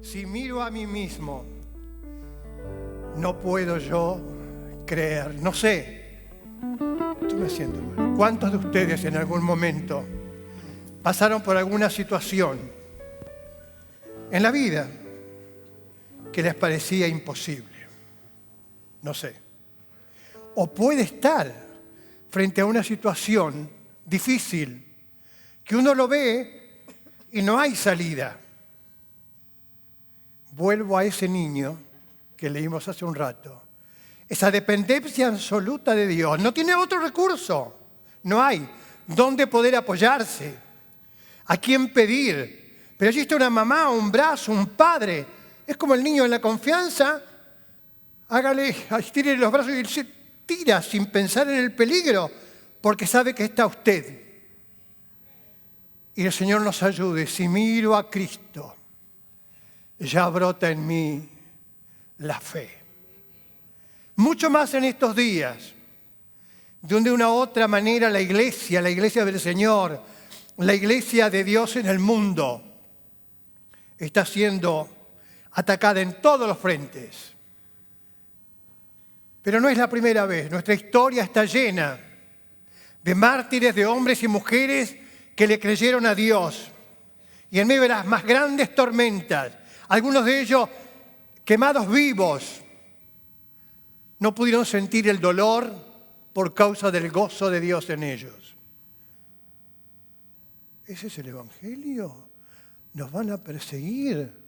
Si miro a mí mismo, no puedo yo creer. No sé, estoy me siento mal. ¿Cuántos de ustedes en algún momento pasaron por alguna situación en la vida que les parecía imposible? No sé. O puede estar frente a una situación difícil que uno lo ve y no hay salida. Vuelvo a ese niño que leímos hace un rato. Esa dependencia absoluta de Dios. No tiene otro recurso. No hay dónde poder apoyarse. A quién pedir. Pero allí está una mamá, un brazo, un padre. Es como el niño en la confianza. Hágale, estire los brazos y se tira sin pensar en el peligro, porque sabe que está usted. Y el Señor nos ayude. Si miro a Cristo, ya brota en mí la fe. Mucho más en estos días, donde de una u otra manera la iglesia del Señor, la iglesia de Dios en el mundo, está siendo atacada en todos los frentes. Pero no es la primera vez. Nuestra historia está llena de mártires, de hombres y mujeres que le creyeron a Dios. Y en medio de las más grandes tormentas, algunos de ellos quemados vivos, no pudieron sentir el dolor por causa del gozo de Dios en ellos. ¿Ese es el Evangelio? ¿Nos van a perseguir?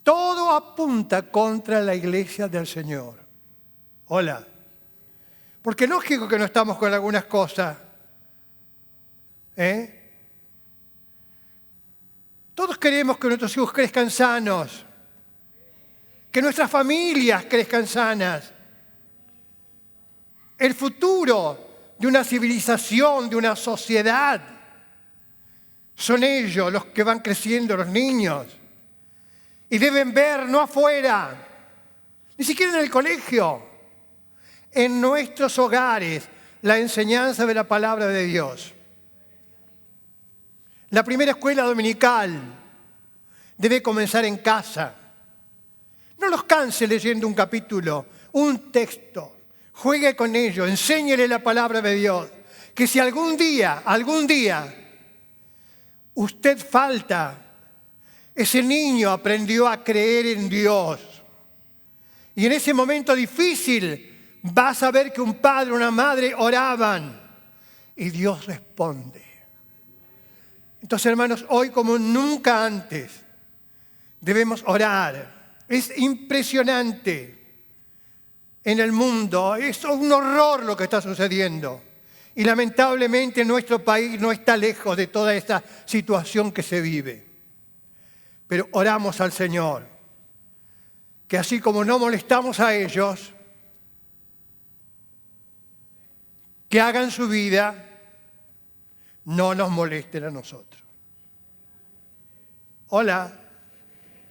Todo apunta contra la iglesia del Señor. Hola. Porque lógico que no estamos con algunas cosas. Todos queremos que nuestros hijos crezcan sanos, que nuestras familias crezcan sanas. El futuro de una civilización, de una sociedad, son ellos los que van creciendo, los niños. Y deben ver, no afuera, ni siquiera en el colegio, en nuestros hogares, la enseñanza de la palabra de Dios. La primera escuela dominical debe comenzar en casa. No los canse leyendo un capítulo, un texto. Juegue con ellos, enséñele la palabra de Dios. Que si algún día, usted falta, ese niño aprendió a creer en Dios. Y en ese momento difícil va a saber que un padre o una madre oraban y Dios responde. Entonces, hermanos, hoy como nunca antes debemos orar. Es impresionante en el mundo, es un horror lo que está sucediendo. Y lamentablemente nuestro país no está lejos de toda esta situación que se vive. Pero oramos al Señor, que así como no molestamos a ellos, que hagan su vida, no nos molesten a nosotros. Hola.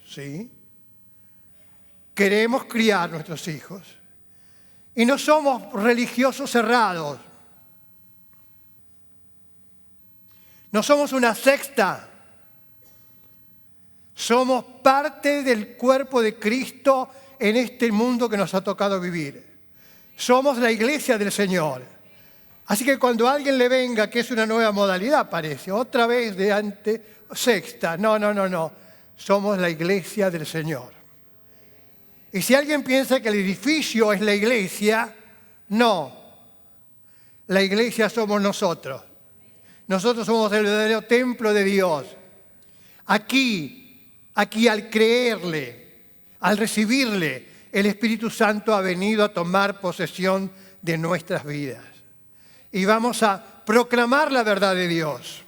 ¿Sí? Queremos criar nuestros hijos. Y no somos religiosos cerrados. No somos una secta. Somos parte del cuerpo de Cristo en este mundo que nos ha tocado vivir. Somos la iglesia del Señor. Así que cuando alguien le venga, que es una nueva modalidad, parece, otra vez de sexta. No. Somos la iglesia del Señor. Y si alguien piensa que el edificio es la iglesia, no. La iglesia somos nosotros. Nosotros somos el verdadero templo de Dios. Aquí al creerle, al recibirle, el Espíritu Santo ha venido a tomar posesión de nuestras vidas. Y vamos a proclamar la verdad de Dios.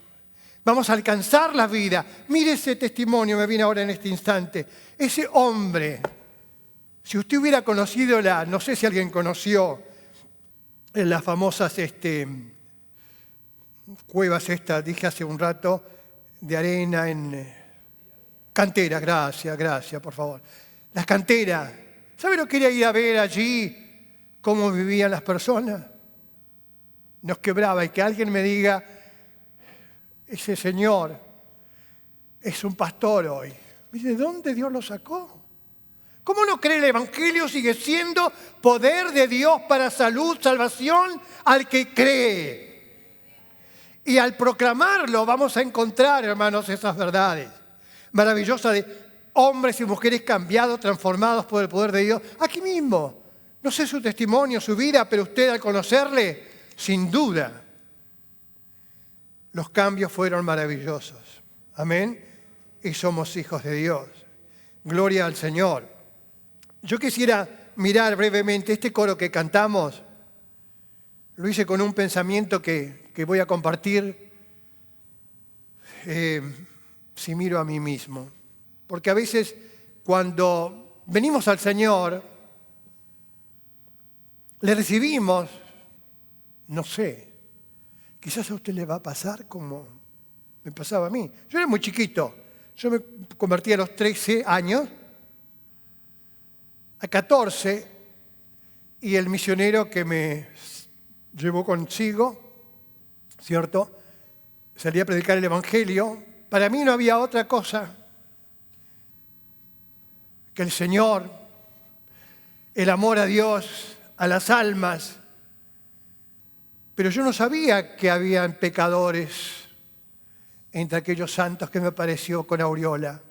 Vamos a alcanzar la vida. Mire ese testimonio, me viene ahora en este instante. Ese hombre, si usted hubiera conocido no sé si alguien conoció las famosas cuevas dije hace un rato, de arena en canteras, gracias, por favor. Las canteras. ¿Sabe lo que quería ir a ver allí? ¿Cómo vivían las personas? Nos quebraba y que alguien me diga, ese señor es un pastor hoy. ¿De dónde Dios lo sacó? ¿Cómo no cree el Evangelio? Sigue siendo poder de Dios para salud, salvación al que cree. Y al proclamarlo vamos a encontrar, hermanos, esas verdades maravillosas de hombres y mujeres cambiados, transformados por el poder de Dios. Aquí mismo, no sé su testimonio, su vida, pero usted al conocerle, sin duda, los cambios fueron maravillosos. Amén. Y somos hijos de Dios. Gloria al Señor. Yo quisiera mirar brevemente este coro que cantamos. Lo hice con un pensamiento que voy a compartir si miro a mí mismo. Porque a veces cuando venimos al Señor, le recibimos, no sé, quizás a usted le va a pasar como me pasaba a mí. Yo era muy chiquito. Yo me convertí a los 13 años, a 14, y el misionero que me llevó consigo, ¿cierto? Salí a predicar el Evangelio. Para mí no había otra cosa que el Señor, el amor a Dios, a las almas. Pero yo no sabía que habían pecadores entre aquellos santos que me apareció con aureola.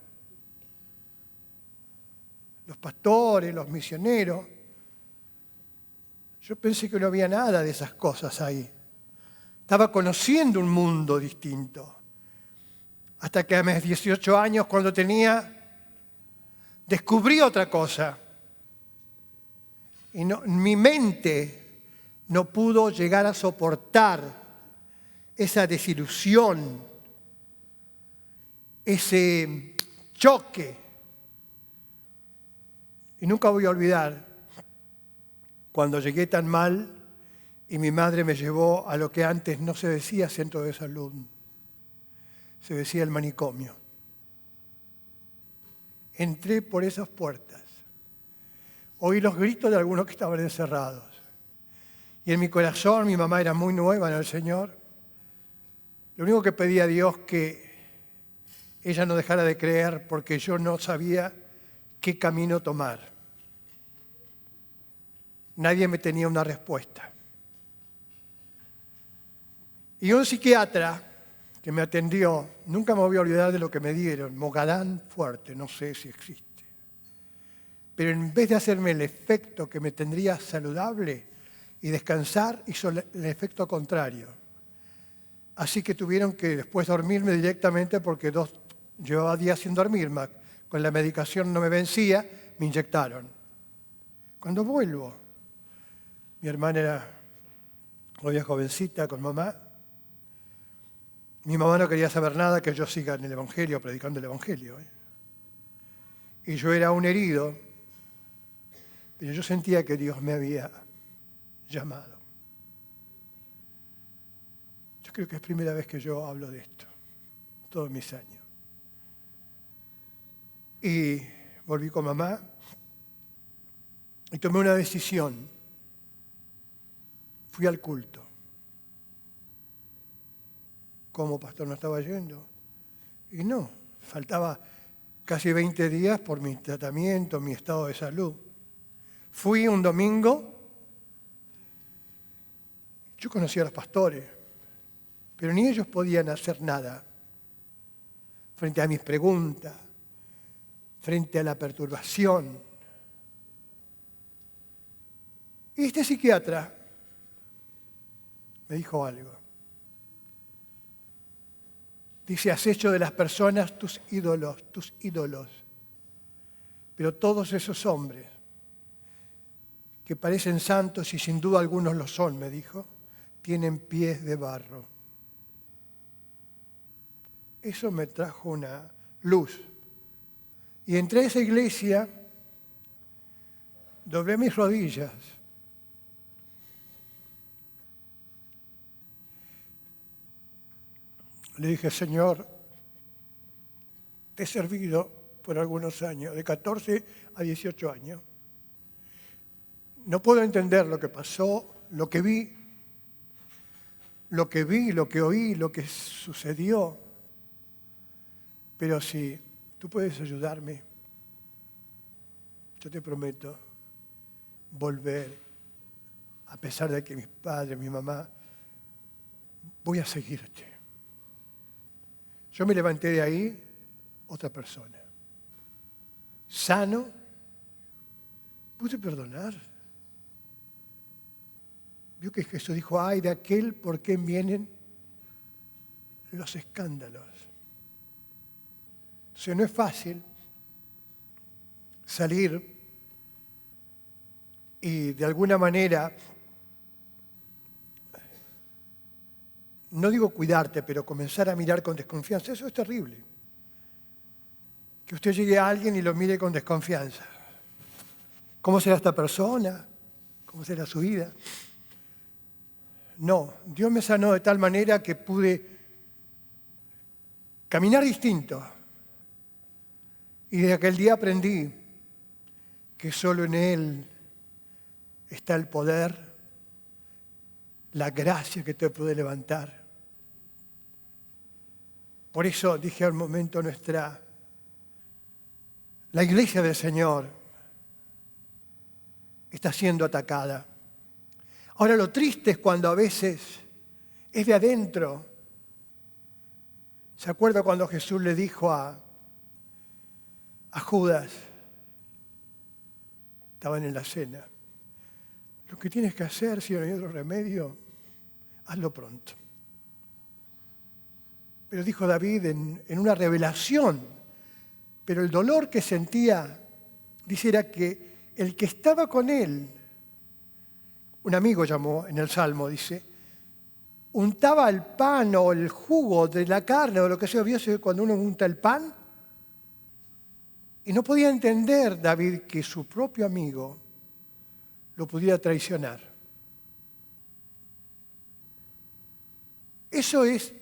Los pastores, los misioneros. Yo pensé que no había nada de esas cosas ahí. Estaba conociendo un mundo distinto. Hasta que a mis 18 años, cuando descubrí otra cosa. Y mi mente no pudo llegar a soportar esa desilusión, ese choque. Y nunca voy a olvidar cuando llegué tan mal y mi madre me llevó a lo que antes no se decía centro de salud, se decía el manicomio. Entré por esas puertas, oí los gritos de algunos que estaban encerrados. Y en mi corazón, mi mamá era muy nueva en el Señor, lo único que pedía a Dios que ella no dejara de creer porque yo no sabía qué camino tomar. Nadie me tenía una respuesta. Y un psiquiatra que me atendió, nunca me voy a olvidar de lo que me dieron, Mogadán fuerte, no sé si existe. Pero en vez de hacerme el efecto que me tendría saludable y descansar, hizo el efecto contrario. Así que tuvieron que después dormirme directamente porque llevaba días sin dormir, con la medicación no me vencía, me inyectaron. Cuando vuelvo, mi hermana era todavía jovencita con mamá. Mi mamá no quería saber nada que yo siga en el Evangelio, predicando el Evangelio. Y yo era un herido, pero yo sentía que Dios me había llamado. Yo creo que es primera vez que yo hablo de esto, todos mis años. Y volví con mamá y tomé una decisión. Fui al culto. ¿Cómo, pastor, no estaba yendo? Y no, faltaba casi 20 días por mi tratamiento, mi estado de salud. Fui un domingo. Yo conocía a los pastores, pero ni ellos podían hacer nada frente a mis preguntas, frente a la perturbación. Y este psiquiatra me dijo algo. Dice, has hecho de las personas tus ídolos. Pero todos esos hombres que parecen santos, y sin duda algunos lo son, me dijo, tienen pies de barro. Eso me trajo una luz. Y entré a esa iglesia, doblé mis rodillas. Le dije, Señor, te he servido por algunos años, de 14 a 18 años. No puedo entender lo que pasó, lo que vi, lo que oí, lo que sucedió. Pero si tú puedes ayudarme, yo te prometo volver, a pesar de que mis padres, mi mamá, voy a seguirte. Yo me levanté de ahí otra persona. Sano, pude perdonar. Vio que Jesús dijo, ay de aquel por quien vienen los escándalos. Entonces no es fácil salir y de alguna manera, no digo cuidarte, pero comenzar a mirar con desconfianza. Eso es terrible. Que usted llegue a alguien y lo mire con desconfianza. ¿Cómo será esta persona? ¿Cómo será su vida? No, Dios me sanó de tal manera que pude caminar distinto. Y desde aquel día aprendí que solo en Él está el poder, la gracia que te puede levantar. Por eso dije al momento la iglesia del Señor está siendo atacada. Ahora lo triste es cuando a veces es de adentro. ¿Se acuerda cuando Jesús le dijo a Judas? Estaban en la cena. Lo que tienes que hacer, si no hay otro remedio, hazlo pronto. Pero dijo David en una revelación, pero el dolor que sentía, dice, era que el que estaba con él, un amigo llamó en el Salmo, dice, untaba el pan o el jugo de la carne o lo que sea, ¿vio cuando uno unta el pan? Y no podía entender David que su propio amigo lo pudiera traicionar. Eso es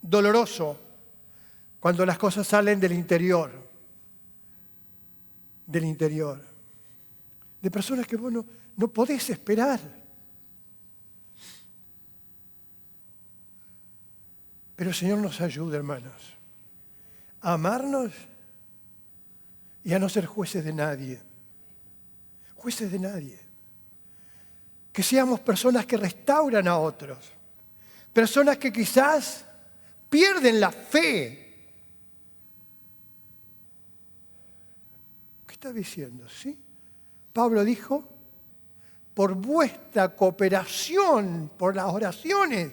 doloroso cuando las cosas salen del interior, de personas que vos no podés esperar. Pero el Señor nos ayuda, hermanos, a amarnos y a no ser jueces de nadie. Jueces de nadie. Que seamos personas que restauran a otros. Personas que quizás pierden la fe. ¿Qué está diciendo? ¿Sí? Pablo dijo, por vuestra cooperación, por las oraciones.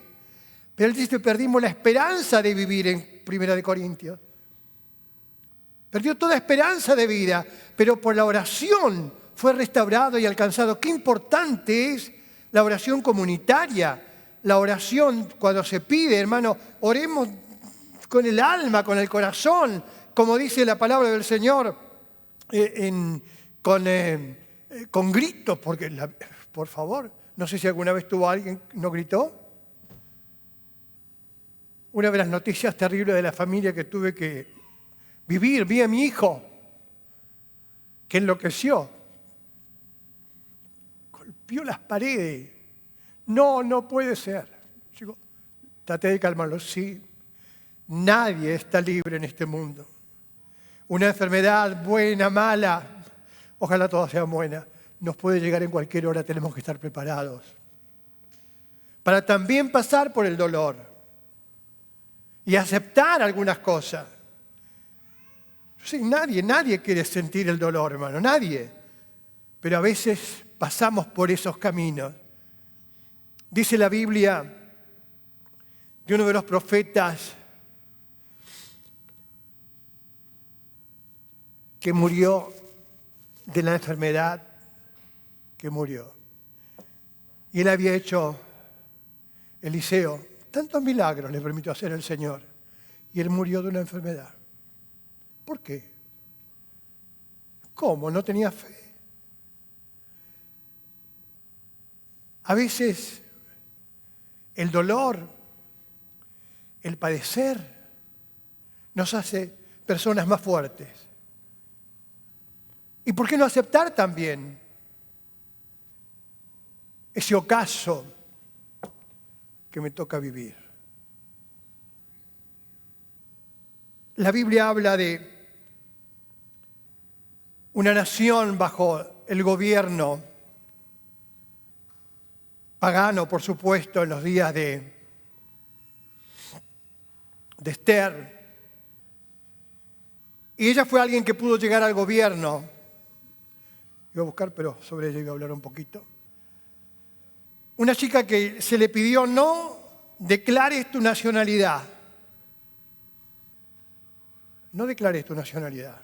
Pero él dice, perdimos la esperanza de vivir en 1 Corintios. Perdió toda esperanza de vida, pero por la oración fue restaurado y alcanzado. Qué importante es la oración comunitaria, la oración cuando se pide, hermano, oremos con el alma, con el corazón, como dice la palabra del Señor, con gritos, porque, por favor, no sé si alguna vez tuvo alguien que no gritó. Una de las noticias terribles de la familia que tuve que vivir, vi a mi hijo que enloqueció, golpeó las paredes. No puede ser. Digo, traté de calmarlo, sí. Nadie está libre en este mundo. Una enfermedad buena, mala, ojalá todas sean buenas, nos puede llegar en cualquier hora, tenemos que estar preparados. Para también pasar por el dolor y aceptar algunas cosas. Sí, nadie quiere sentir el dolor, hermano, nadie. Pero a veces pasamos por esos caminos. Dice la Biblia de uno de los profetas que murió de la enfermedad que murió. Y él había hecho, Eliseo, tantos milagros le permitió hacer el Señor. Y él murió de una enfermedad. ¿Por qué? ¿Cómo? ¿No tenía fe? A veces el dolor, el padecer, nos hace personas más fuertes. ¿Y por qué no aceptar también ese ocaso que me toca vivir? la Biblia habla de una nación bajo el gobierno pagano, por supuesto, en los días de Esther. Y ella fue alguien que pudo llegar al gobierno. Iba a buscar, pero sobre ella iba a hablar un poquito. Una chica que se le pidió: no declares tu nacionalidad. No declares tu nacionalidad.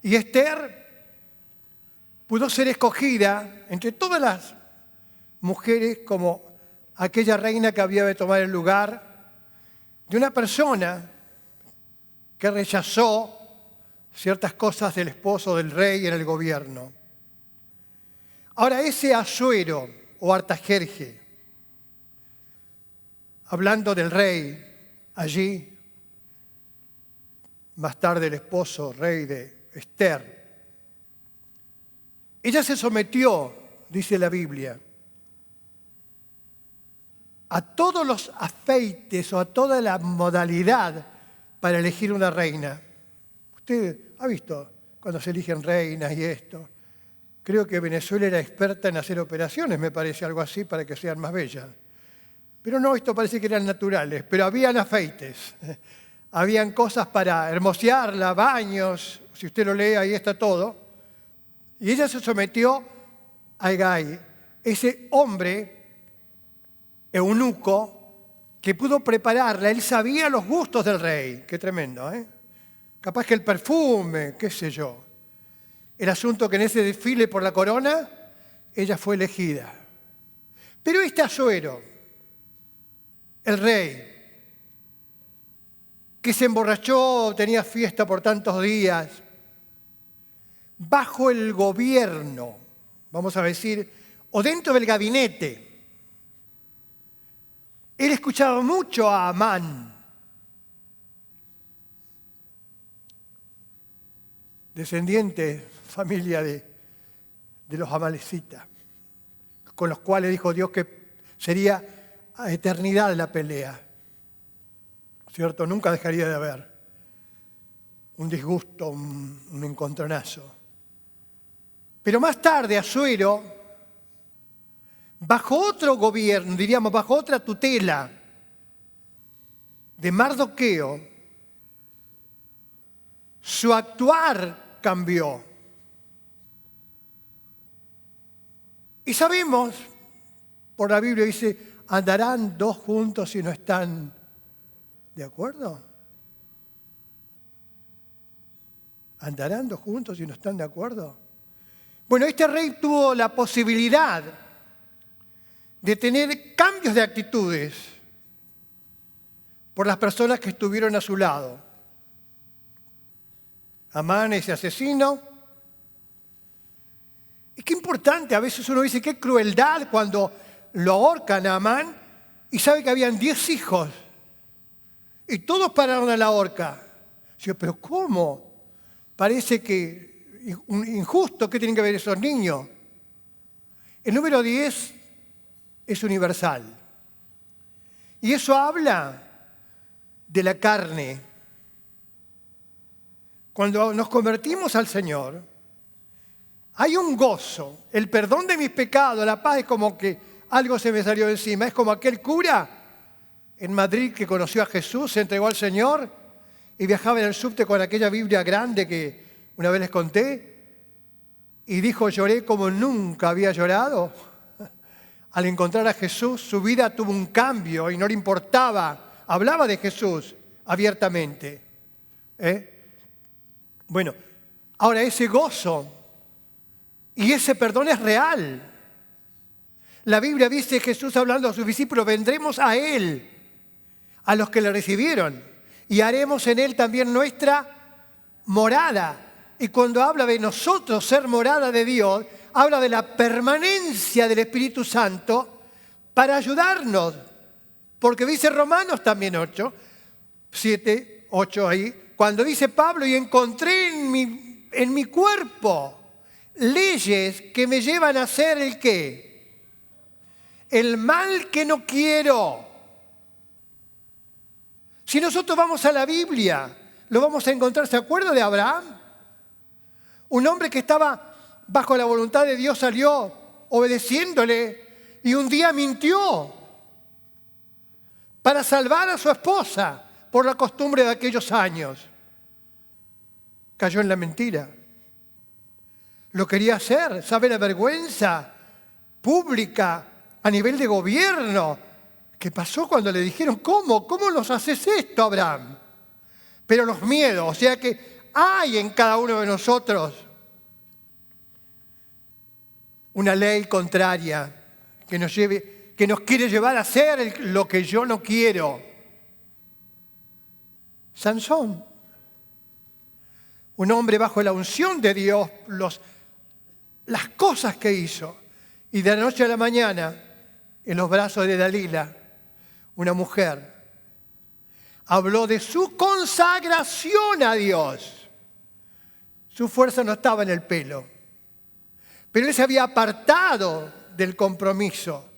Y Esther pudo ser escogida entre todas las mujeres como aquella reina que había de tomar el lugar de una persona que rechazó ciertas cosas del esposo del rey en el gobierno. Ahora, ese Asuero o Artajerje, hablando del rey allí, más tarde el esposo rey de Esther, ella se sometió, dice la Biblia, a todos los afeites o a toda la modalidad para elegir una reina. Usted ha visto cuando se eligen reinas y esto. Creo que Venezuela era experta en hacer operaciones, me parece, algo así, para que sean más bellas. Pero no, esto parece que eran naturales, pero habían afeites. Habían cosas para hermosearla, baños, si usted lo lee, ahí está todo. Y ella se sometió a Hegai, ese hombre eunuco que pudo prepararla. Él sabía los gustos del rey. Qué tremendo, ¿eh? Capaz que el perfume, qué sé yo. El asunto que en ese desfile por la corona, ella fue elegida. Pero este Asuero, el rey, que se emborrachó, tenía fiesta por tantos días, bajo el gobierno, vamos a decir, o dentro del gabinete, él escuchaba mucho a Amán, descendiente, familia de los amalecitas, con los cuales dijo Dios que sería a eternidad la pelea. ¿Cierto? Nunca dejaría de haber un disgusto, un encontronazo. Pero más tarde Asuero, bajo otro gobierno, diríamos bajo otra tutela de Mardoqueo, su actuar cambió. Y sabemos, por la Biblia dice, ¿andarán dos juntos si no están de acuerdo? ¿Andarán dos juntos si no están de acuerdo? Bueno, este rey tuvo la posibilidad de tener cambios de actitudes por las personas que estuvieron a su lado. Amán, ese asesino. Y qué importante, a veces uno dice, qué crueldad cuando lo ahorcan a Amán y sabe que habían 10 hijos y todos pararon a la horca. Yo, pero ¿cómo? Parece que injusto, ¿qué tienen que ver esos niños? El número 10 es universal. Y eso habla de la carne. Cuando nos convertimos al Señor, hay un gozo, el perdón de mis pecados, la paz. Es como que algo se me salió de encima. Es como aquel cura en Madrid que conoció a Jesús, se entregó al Señor y viajaba en el subte con aquella Biblia grande que una vez les conté, y dijo, lloré como nunca había llorado. Al encontrar a Jesús, su vida tuvo un cambio y no le importaba. Hablaba de Jesús abiertamente. Bueno, ahora ese gozo y ese perdón es real. La Biblia dice, Jesús hablando a sus discípulos, vendremos a Él, a los que le recibieron, y haremos en Él también nuestra morada. Y cuando habla de nosotros ser morada de Dios, habla de la permanencia del Espíritu Santo para ayudarnos. Porque dice Romanos también 7, 8 ahí, cuando dice Pablo, y encontré en mi cuerpo leyes que me llevan a hacer ¿el qué? El mal que no quiero. Si nosotros vamos a la Biblia, lo vamos a encontrar. ¿Se acuerda de Abraham? Un hombre que estaba bajo la voluntad de Dios, salió obedeciéndole y un día mintió para salvar a su esposa por la costumbre de aquellos años. Cayó en la mentira. Lo quería hacer, ¿sabe la vergüenza pública a nivel de gobierno? ¿Qué pasó cuando le dijeron, ¿cómo nos haces esto, Abraham? Pero los miedos, o sea que hay en cada uno de nosotros una ley contraria que nos quiere llevar a hacer lo que yo no quiero. Sansón, un hombre bajo la unción de Dios, las cosas que hizo, y de la noche a la mañana, en los brazos de Dalila, una mujer, habló de su consagración a Dios. Su fuerza no estaba en el pelo, pero él se había apartado del compromiso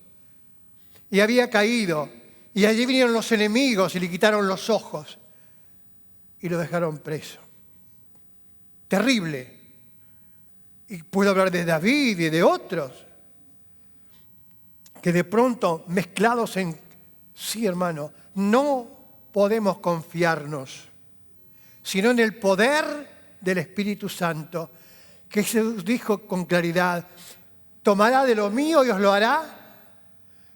y había caído. Y allí vinieron los enemigos y le quitaron los ojos y lo dejaron preso. Terrible. Y puedo hablar de David y de otros que de pronto mezclados en... Sí, hermano, no podemos confiarnos, sino en el poder del Espíritu Santo, que Jesús dijo con claridad, tomará de lo mío y os lo hará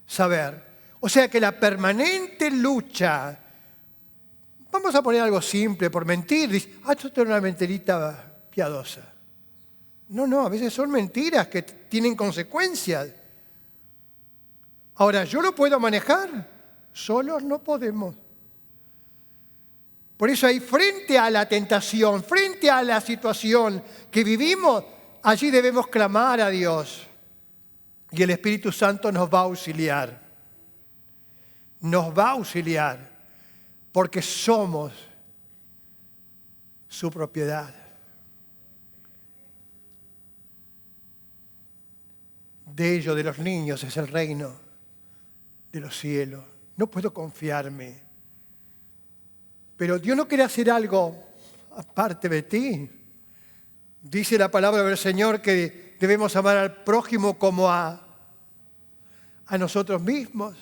saber. O sea que la permanente lucha, vamos a poner algo simple, por mentir, dice, esto es una mentirita piadosa. No, a veces son mentiras que tienen consecuencias. Ahora, ¿yo lo puedo manejar? Solos no podemos. Por eso ahí, frente a la tentación, frente a la situación que vivimos, allí debemos clamar a Dios. Y el Espíritu Santo nos va a auxiliar. Nos va a auxiliar porque somos su propiedad. De ellos, de los niños, es el reino de los cielos. No puedo confiarme. Pero Dios no quiere hacer algo aparte de ti. Dice la palabra del Señor que debemos amar al prójimo como a nosotros mismos.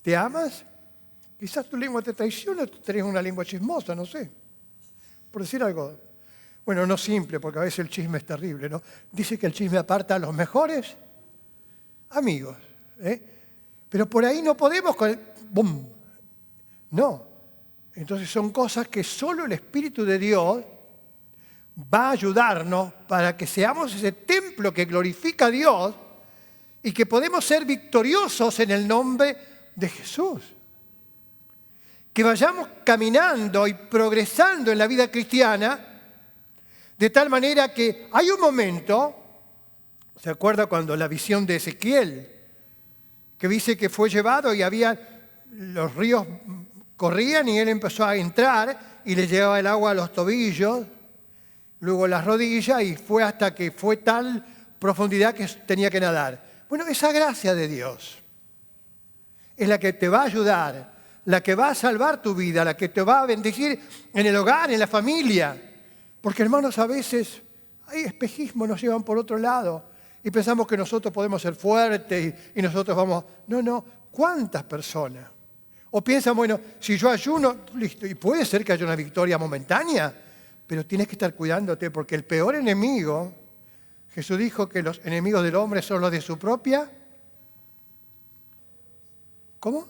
¿Te amas? Quizás tu lengua te traiciona, tú tenés una lengua chismosa, no sé. Por decir algo. Bueno, no simple, porque a veces el chisme es terrible, ¿no? Dice que el chisme aparta a los mejores amigos. Pero por ahí no podemos... ¡Bum! No. Entonces son cosas que solo el Espíritu de Dios va a ayudarnos para que seamos ese templo que glorifica a Dios y que podemos ser victoriosos en el nombre de Jesús. Que vayamos caminando y progresando en la vida cristiana de tal manera que hay un momento, ¿se acuerda cuando la visión de Ezequiel, que dice que fue llevado y los ríos corrían y él empezó a entrar y le llevaba el agua a los tobillos, luego las rodillas y fue hasta que fue tal profundidad que tenía que nadar? Bueno, esa gracia de Dios es la que te va a ayudar, la que va a salvar tu vida, la que te va a bendecir en el hogar, en la familia. Porque, hermanos, a veces hay espejismos, nos llevan por otro lado y pensamos que nosotros podemos ser fuertes y nosotros vamos... No, ¿cuántas personas? O piensan, bueno, si yo ayuno, listo, y puede ser que haya una victoria momentánea, pero tienes que estar cuidándote porque el peor enemigo, Jesús dijo que los enemigos del hombre son los de su propia... ¿Cómo?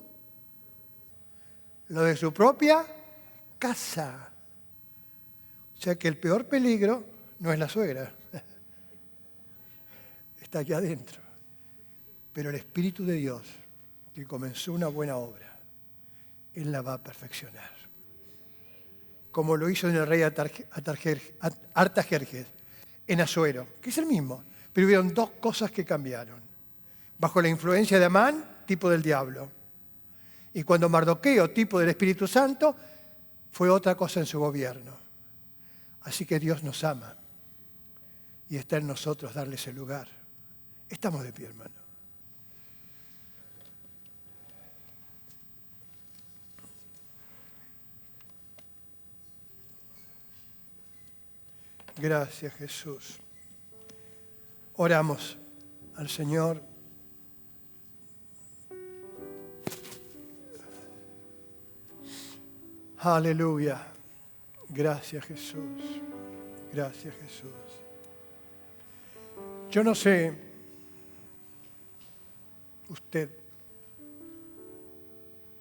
Los de su propia casa. O sea que el peor peligro no es la suegra, está aquí adentro. Pero el Espíritu de Dios, que comenzó una buena obra, Él la va a perfeccionar. Como lo hizo en el rey Artajerjes, en Asuero, que es el mismo. Pero hubieron dos cosas que cambiaron. Bajo la influencia de Amán, tipo del diablo. Y cuando Mardoqueo, tipo del Espíritu Santo, fue otra cosa en su gobierno. Así que Dios nos ama y está en nosotros darle ese lugar. Estamos de pie, hermano. Gracias, Jesús. Oramos al Señor. Aleluya. Gracias, Jesús. Gracias, Jesús. Yo no sé usted,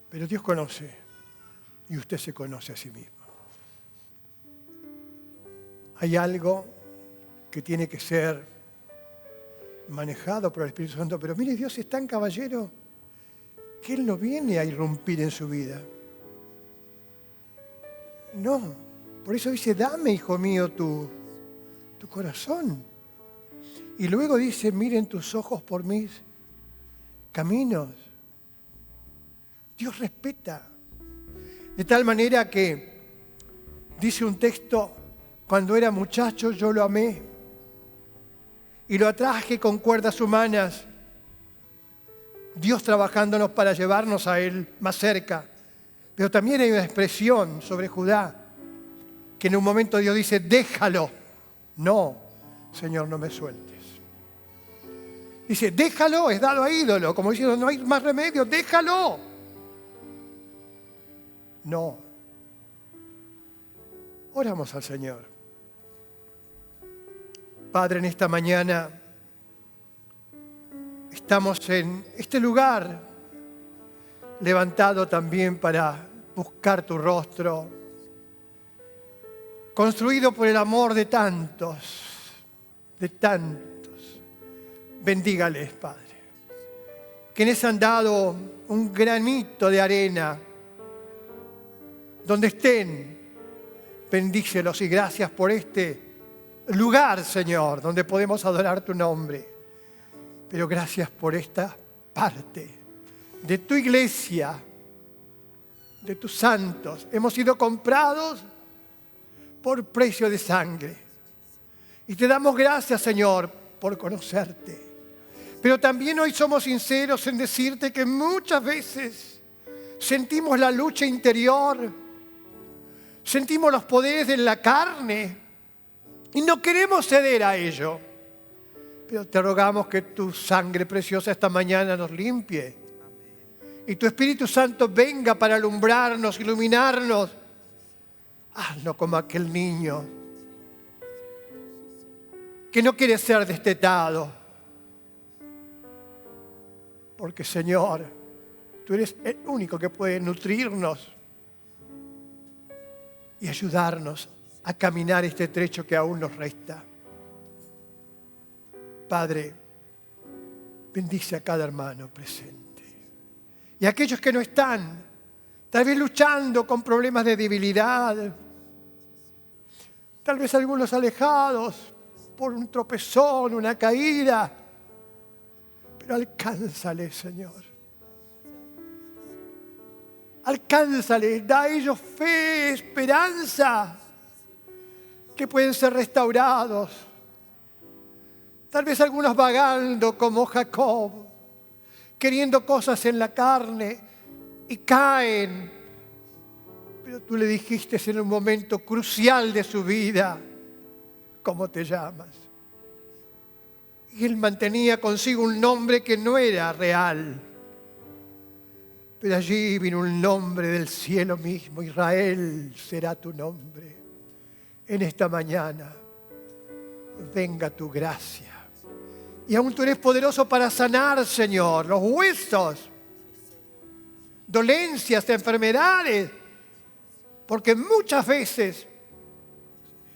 pero Dios conoce y usted se conoce a sí mismo. Hay algo que tiene que ser manejado por el Espíritu Santo, pero mire, Dios es tan caballero que Él no viene a irrumpir en su vida. No, por eso dice, dame, hijo mío, tu corazón. Y luego dice, miren tus ojos por mis caminos. Dios respeta. De tal manera que, dice un texto, cuando era muchacho yo lo amé y lo atraje con cuerdas humanas. Dios trabajándonos para llevarnos a Él más cerca. Pero también hay una expresión sobre Judá, que en un momento Dios dice, déjalo. No, Señor, no me sueltes. Dice, déjalo, es dado a ídolo, como diciendo, no hay más remedio, déjalo. No. Oramos al Señor. Padre, en esta mañana estamos en este lugar levantado también para buscar tu rostro, construido por el amor de tantos, Bendígales, Padre, quienes han dado un granito de arena, donde estén, bendícelos y gracias por este lugar, Señor, donde podemos adorar tu nombre. Pero gracias por esta parte de tu iglesia, de tus santos. Hemos sido comprados por precio de sangre. Y te damos gracias, Señor, por conocerte. Pero también hoy somos sinceros en decirte que muchas veces sentimos la lucha interior, sentimos los poderes de la carne y no queremos ceder a ello. Pero te rogamos que tu sangre preciosa esta mañana nos limpie. Y tu Espíritu Santo venga para alumbrarnos, iluminarnos. Hazlo como aquel niño que no quiere ser destetado. Porque, Señor, tú eres el único que puede nutrirnos y ayudarnos a caminar este trecho que aún nos resta. Padre, bendice a cada hermano presente. Y a aquellos que no están, tal vez luchando con problemas de debilidad, tal vez algunos alejados por un tropezón, una caída, pero alcánzale, Señor. Alcánzale, da a ellos fe, esperanza, que pueden ser restaurados. Tal vez algunos vagando como Jacob, queriendo cosas en la carne y caen. Pero tú le dijiste en un momento crucial de su vida, ¿cómo te llamas? Y él mantenía consigo un nombre que no era real. Pero allí vino un nombre del cielo mismo, Israel será tu nombre. En esta mañana, venga tu gracia. Y aún tú eres poderoso para sanar, Señor, los huesos, dolencias, enfermedades, porque muchas veces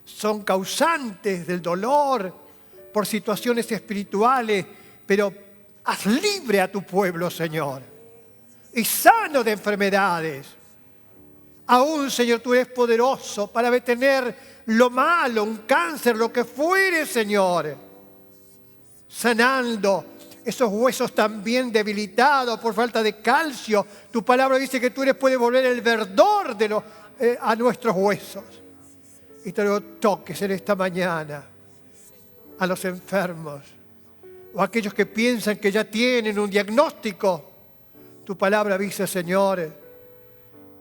son causantes del dolor por situaciones espirituales, pero haz libre a tu pueblo, Señor, y sano de enfermedades. Aún, Señor, tú eres poderoso para detener lo malo, un cáncer, lo que fuere, Señor, sanando esos huesos también debilitados por falta de calcio. Tu palabra dice que tú puedes volver el verdor a nuestros huesos. Y te lo toques en esta mañana a los enfermos o a aquellos que piensan que ya tienen un diagnóstico. Tu palabra dice, Señor,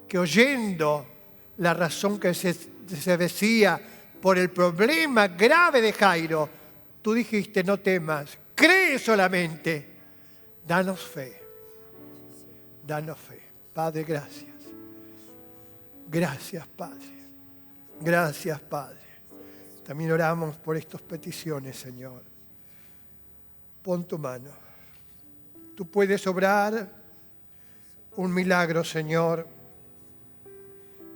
que oyendo la razón que se decía, por el problema grave de Jairo, tú dijiste, no temas, cree solamente, danos fe, danos fe. Padre, gracias. Gracias, Padre. Gracias, Padre. También oramos por estas peticiones, Señor. Pon tu mano. Tú puedes obrar un milagro, Señor,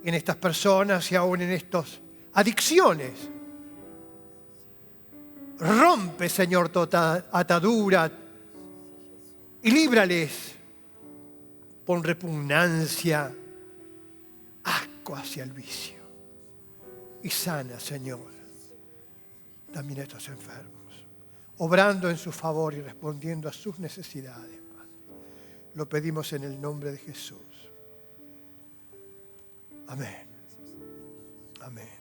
en estas personas y aún en estas adicciones. Rompe, Señor, toda atadura y líbrales. Pon repugnancia, asco hacia el vicio. Y sana, Señor, también a estos enfermos, obrando en su favor y respondiendo a sus necesidades, Padre. Lo pedimos en el nombre de Jesús. Amén. Amén.